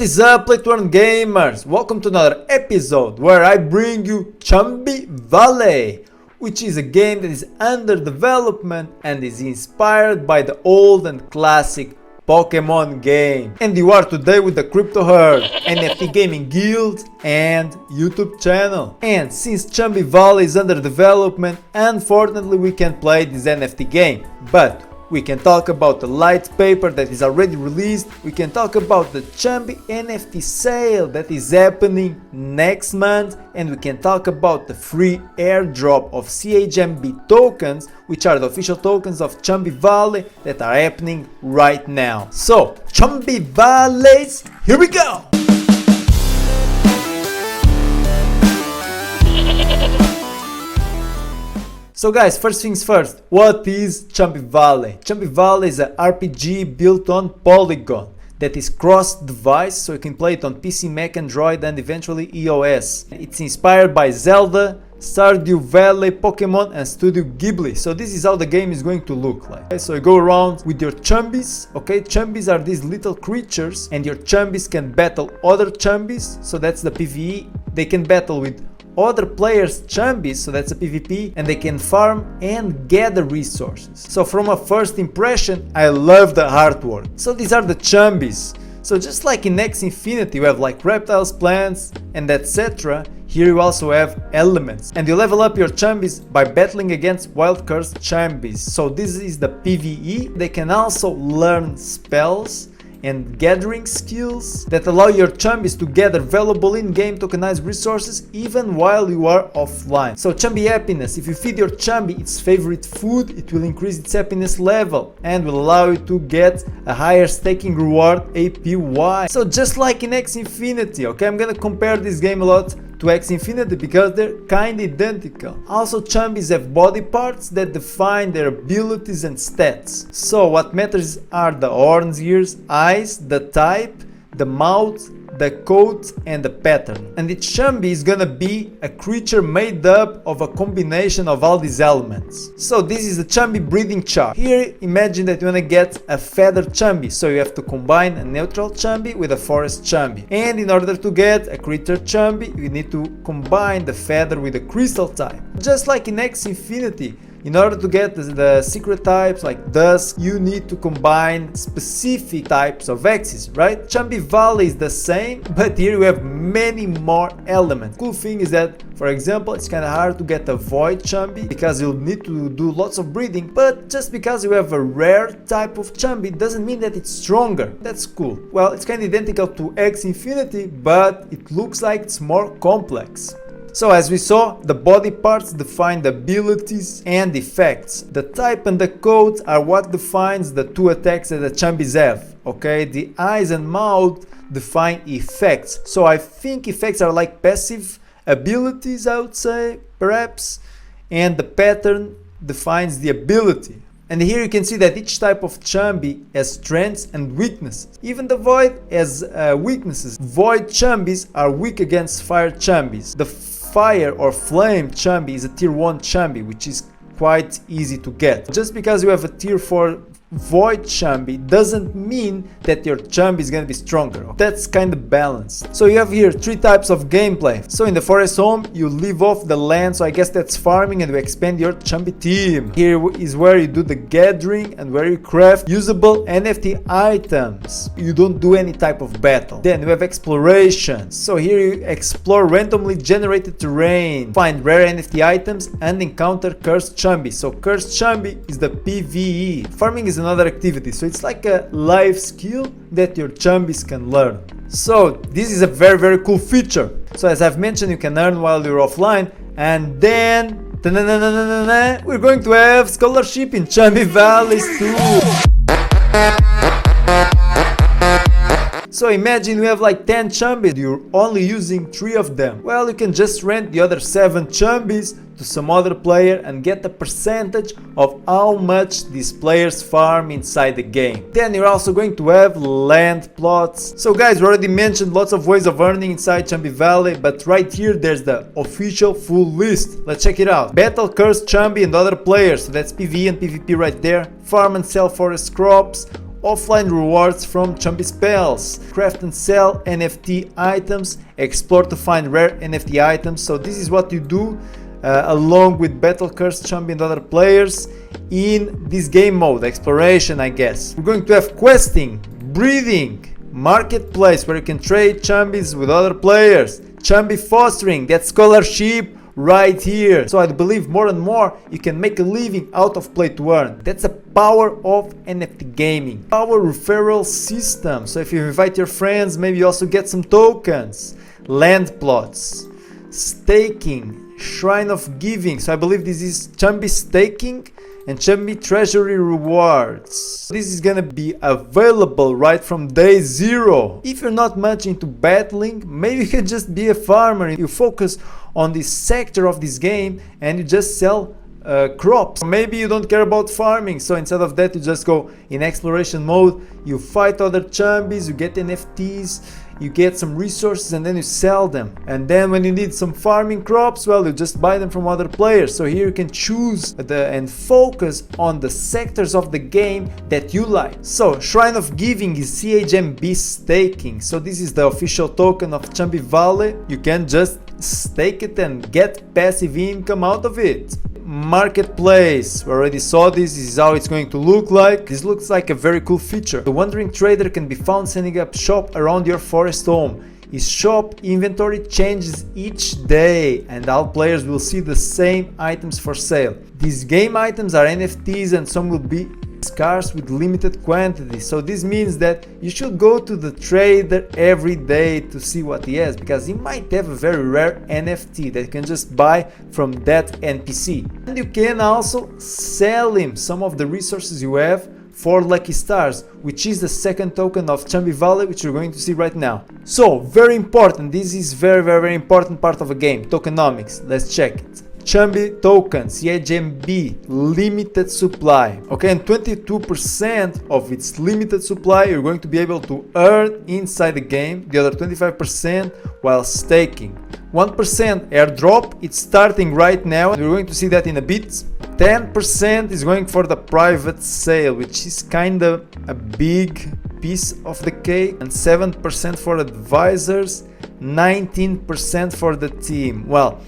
is up, Play to Earn gamers? Welcome to another episode where I bring you Chumbi Valley, which is a game that is under development and is inspired by the old and classic Pokemon game. And you are today with the Crypto Herd, NFT Gaming Guild and YouTube channel. And since Chumbi Valley is under development, unfortunately we can't play this NFT game, but we can talk about the litepaper that is already released. We can talk about the Chumbi NFT sale that is happening next month. And we can talk about the free airdrop of CHMB tokens, which are the official tokens of Chumbi Valley that are happening right now. So, Chumbi Valleys, here we go! So guys, first things first, what is Chumbi Valley? Chumbi Valley is an RPG built on Polygon that is cross-device, so you can play it on PC, Mac, Android, and eventually iOS. It's inspired by Zelda, Stardew Valley, Pokemon, and Studio Ghibli. So this is how the game is going to look like. Okay, so you go around with your Chumbis. Okay, Chumbis are these little creatures, and your Chumbis can battle other Chumbis. So that's the PvE. They can battle with other players' Chumbis, so that's a PvP, and they can farm and gather resources. So from a first impression, I love the artwork. So these are the Chumbis. So just like in X Infinity, you have like reptiles, plants, and etc. Here you also have elements, and you level up your Chumbis by battling against wild cursed Chumbis. So this is the PvE. They can also learn spells and gathering skills that allow your Chumbis to gather valuable in-game tokenized resources even while you are offline. So Chumbi happiness, if you feed your Chumbi its favorite food, it will increase its happiness level and will allow you to get a higher staking reward APY. So just like in X Infinity, okay, I'm gonna compare this game a lot to X Infinity because they're kind of identical. Also, Chumbis have body parts that define their abilities and stats. So what matters are the horns, ears, eyes, the type, the mouth, the coat, and the pattern. And each Chumbi is gonna be a creature made up of a combination of all these elements. So this is the Chumbi breeding chart. Here, imagine that you wanna get a feathered Chumbi, so you have to combine a neutral Chumbi with a forest Chumbi. And in order to get a creature Chumbi, you need to combine the feather with a crystal type. Just like in X Infinity, in order to get the secret types like Dusk, you need to combine specific types of X's, right? Chumbi Valley is the same, but here we have many more elements. Cool thing is that, for example, it's kind of hard to get a Void Chumbi because you'll need to do lots of breeding, but just because you have a rare type of Chumbi doesn't mean that it's stronger. That's cool. Well, it's kind of identical to X Infinity, but it looks like it's more complex. So as we saw, the body parts define the abilities and effects. The type and the coat are what defines the two attacks that the Chumbis have. Okay, the eyes and mouth define effects. So I think effects are like passive abilities, I would say, perhaps. And the pattern defines the ability. And here you can see that each type of Chumbi has strengths and weaknesses. Even the Void has weaknesses. Void Chumbis are weak against Fire Chumbis. The Fire or Flame Chumbi is a tier 1 Chumbi, which is quite easy to get. Just because you have a tier 4 Void Chumbi doesn't mean that your Chumbi is gonna be stronger. That's kind of balanced. So you have here 3 types of gameplay. So in the forest home, you live off the land, so I guess that's farming, and you expand your Chumbi team. Here is where you do the gathering and where you craft usable NFT items. You don't do any type of battle. Then you have exploration. So here you explore randomly generated terrain, find rare NFT items, and encounter cursed Chumbi. So cursed Chumbi is the PvE. Farming is another activity, so it's like a life skill that your Chumbis can learn. So this is a very cool feature. So as I've mentioned, you can earn while you're offline, and then we're going to have scholarship in Chumbi Valleys too. So imagine you have like 10 Chumbis, you're only using 3 of them. Well, you can just rent the other 7 Chumbis to some other player and get a percentage of how much these players farm inside the game. Then you're also going to have land plots. So guys, we already mentioned lots of ways of earning inside Chumbi Valley, but right here there's the official full list. Let's check it out. Battle Cursed Chumbi and other players, so that's PvE and PvP right there. Farm and sell forest crops, offline rewards from Chumbi spells, craft and sell NFT items, explore to find rare NFT items. So this is what you do along with Battle Curse, Chumbi and other players in this game mode, exploration I guess. We're going to have questing, breeding, marketplace where you can trade Chumbis with other players, Chumbi fostering, get scholarship right here. So I believe more and more you can make a living out of play to earn. That's the power of NFT gaming. Power referral system. So if you invite your friends, maybe you also get some tokens, land plots, staking, shrine of giving. So I believe this is Chumbi staking and Chumbi treasury rewards. This is gonna be available right from day 0. If you're not much into battling, maybe you can just be a farmer. You focus on this sector of this game and you just sell crops. Maybe you don't care about farming, so instead of that you just go in exploration mode, you fight other Chumbis, you get NFTs, you get some resources and then you sell them. And then when you need some farming crops, well, you just buy them from other players. So here you can choose and focus on the sectors of the game that you like. So Shrine of Giving is CHMB staking. So this is the official token of Chumbi Valley. You can just stake it and get passive income out of it. Marketplace, we already saw this is how it's going to look like. This looks like a very cool feature. The wandering trader can be found setting up shop around your forest home. His shop inventory changes each day and all players will see the same items for sale. These game items are NFTs and some will be scarce with limited quantities. So this means that you should go to the trader every day to see what he has, because he might have a very rare NFT that you can just buy from that NPC. And you can also sell him some of the resources you have for lucky stars, which is the second token of Chumbi Valley, which you're going to see right now. So very important, this is very important part of a game, tokenomics. Let's check it. Chumbi token, CHMB, limited supply. Okay, and 22% of its limited supply you're going to be able to earn inside the game, the other 25% while staking. 1% airdrop, it's starting right now, and we're going to see that in a bit. 10% is going for the private sale, which is kind of a big piece of the cake, and 7% for advisors, 19% for the team. Well,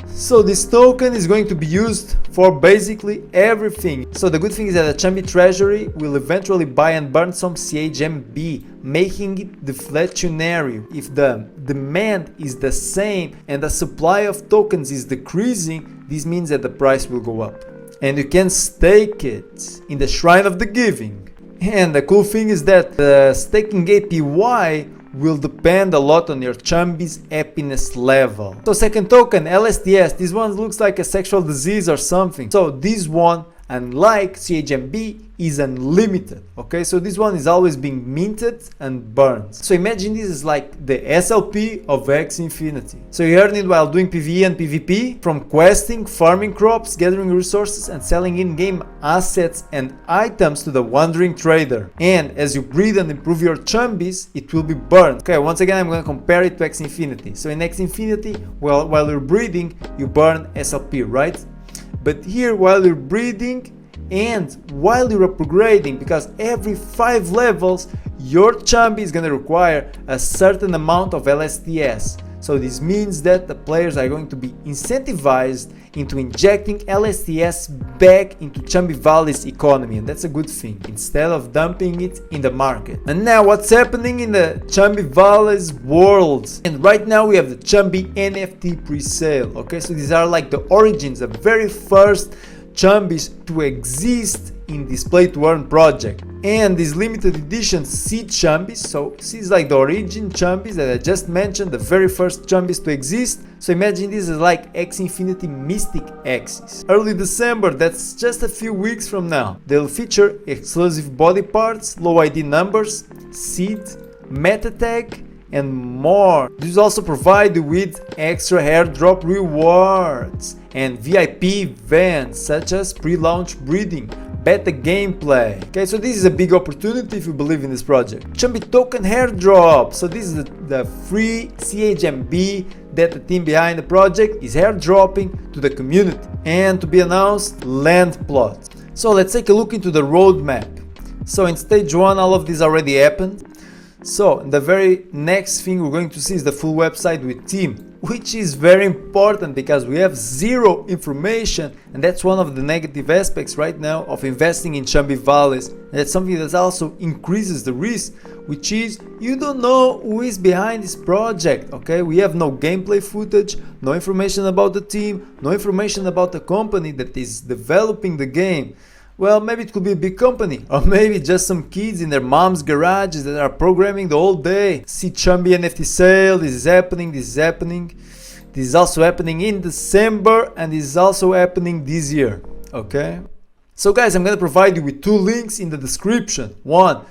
so this token is going to be used for basically everything. So the good thing is that the Chumbi treasury will eventually buy and burn some CHMB, making it deflationary. If the demand is the same and the supply of tokens is decreasing, this means that the price will go up. And you can stake it in the Shrine of the Giving. And the cool thing is that the staking APY will depend a lot on your Chumbi's happiness level. So second token, LSTS, this one looks like a sexual disease or something. So this one, unlike CHMB, is unlimited. Okay, so this one is always being minted and burned. So imagine this is like the SLP of X Infinity. So you earn it while doing PvE and PvP, from questing, farming crops, gathering resources and selling in-game assets and items to the wandering trader. And as you breed and improve your Chumbis, it will be burned. Okay, once again I'm going to compare it to X Infinity. So in X Infinity, well, while you're breeding, you burn SLP, right? But here, while you're breeding and while you're upgrading, because every 5 levels your Chumbi is going to require a certain amount of LSTS. So this means that the players are going to be incentivized into injecting LSTS back into Chumbi Valley's economy, and that's a good thing, instead of dumping it in the market. And now what's happening in the Chumbi Valley's world? And right now we have the Chumbi NFT pre-sale. Okay, so these are like the origins, the very first Chumbis to exist in this play to earn project. And these limited edition seed Chumbis, so this is like the origin Chumbis that I just mentioned, the very first Chumbis to exist. So imagine this is like X Infinity Mystic Axis. Early December, that's just a few weeks from now. They'll feature exclusive body parts, low ID numbers, seed, meta tag, and more. These also provide you with extra airdrop rewards and VIP events such as pre-launch breeding, beta gameplay. Okay, so this is a big opportunity if you believe in this project. Chumbi token airdrop. So this is the free CHMB that the team behind the project is airdropping to the community. And to be announced, land plot. So let's take a look into the roadmap. So in stage 1, all of this already happened. So the very next thing we're going to see is the full website with team, which is very important because we have zero information, and that's one of the negative aspects right now of investing in Chumbi Valleys. And that's something that also increases the risk, which is you don't know who is behind this project. Okay, we have no gameplay footage, no information about the team, no information about the company that is developing the game. Well, maybe it could be a big company, or maybe just some kids in their mom's garages that are programming the whole day. See Chumbi NFT sale, this is happening, this is happening. This is also happening in December, and this is also happening this year, okay? So guys, I'm gonna provide you with 2 links in the description. One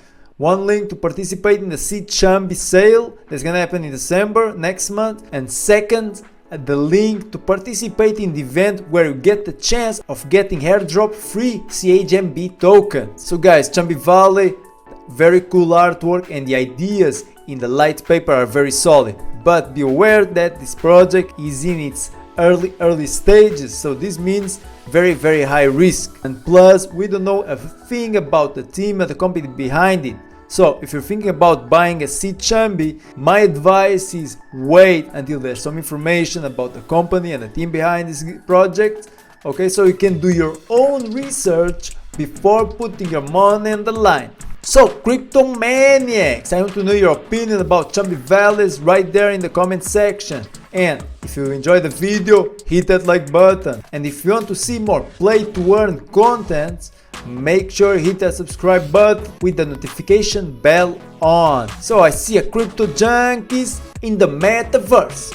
link to participate in the CHMB sale that's gonna happen in December next month, and second, the link to participate in the event where you get the chance of getting airdrop free CHMB token. So guys, Chumbi Valley, very cool artwork, and the ideas in the light paper are very solid. But be aware that this project is in its early stages, so this means very high risk. And plus, we don't know a thing about the team and the company behind it. So if you're thinking about buying a CHMB, my advice is wait until there's some information about the company and the team behind this project, okay, so you can do your own research before putting your money on the line. So crypto maniacs, I want to know your opinion about Chumbi Valleys right there in the comment section. And if you enjoyed the video, hit that like button. And if you want to see more play to earn content, make sure you hit that subscribe button with the notification bell on. So I see a crypto junkies in the metaverse.